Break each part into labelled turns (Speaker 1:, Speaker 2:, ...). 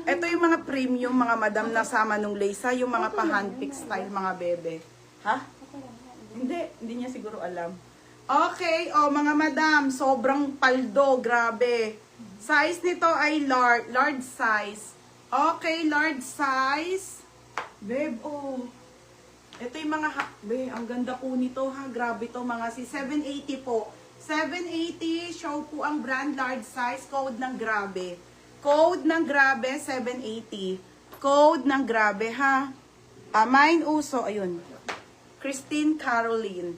Speaker 1: Ito yung mga premium, mga madam, na sama nung lace, ha? Yung mga pa-handpick style, mga bebe. Ha? Hindi niya siguro alam. Okay, mga madam, sobrang paldo, grabe. Size nito ay large size. Okay, large size. Babe, ito yung mga, ang ganda po nito, ha? Grabe to, mga 780 po. 780, show po ang brand, large size, code ng grabe. Code ng grabe, 780. Code ng grabe, ha? Mine Uso, ayun. Christine Caroline.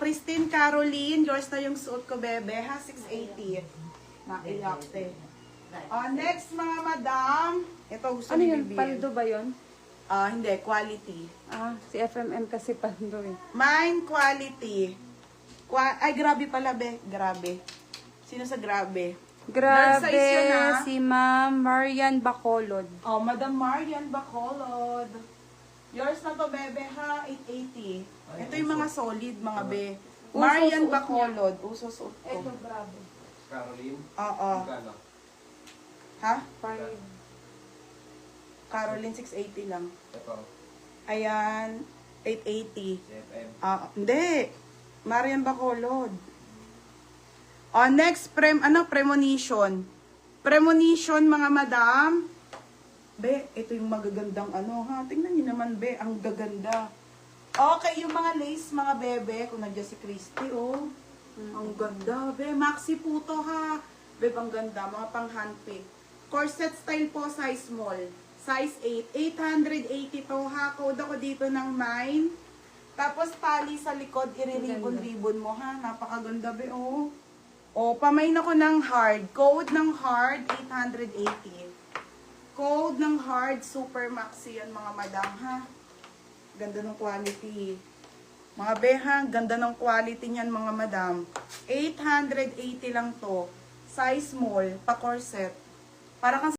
Speaker 1: Christine Caroline, yours na yung suot ko, bebe, ha? 680. Naiyakte. Next, mga madam. Ito, gusto
Speaker 2: Ano
Speaker 1: ni
Speaker 2: yun?
Speaker 1: Bibi.
Speaker 2: Paldo ba yun?
Speaker 1: Hindi, quality.
Speaker 2: Si FMM kasi paldo eh.
Speaker 1: Mine quality. Ay, grabe pala, be. Grabe. Sino sa grabe? Large
Speaker 2: Grabe,
Speaker 1: size yun, ha?
Speaker 2: si Ma'am Marian Bacolod.
Speaker 1: Madam Marian Bacolod. Yours na to, bebe, ha? 880. Ito yung mga solid, mga be. Marian
Speaker 2: Uso-suot
Speaker 1: Bacolod. Uso-suot ko.
Speaker 2: Ito, bravo.
Speaker 3: Caroline?
Speaker 1: Oo.
Speaker 3: Magkano?
Speaker 1: Ha?
Speaker 2: Fine.
Speaker 1: Caroline, 680 lang.
Speaker 3: Ito.
Speaker 1: Ayan, 880.
Speaker 3: CFM.
Speaker 1: Hindi. Marian Bacolod. Next, premonition. Premonition, mga madam. Be, ito yung magagandang ha. Tingnan niyo naman, be. Ang gaganda. Okay, yung mga lace, mga bebe. Kung nandiyan si Christy, Ang ganda, be. Maxi po to, ha. Be, ang ganda. Mga pang handpick. Corset style po, size small. Size 8. 880 to, ha. Code ako dito ng 9. Tapos tali sa likod, iriribon-ribon mo, ha. Napakaganda, be, pamain ako ng hard. Code ng hard, 880. Code ng hard, super maxi yan, mga madam, ha. Ganda ng quality. Mga beha, ganda ng quality niyan, mga madam. 880 lang to. Size small, pa corset. Para kang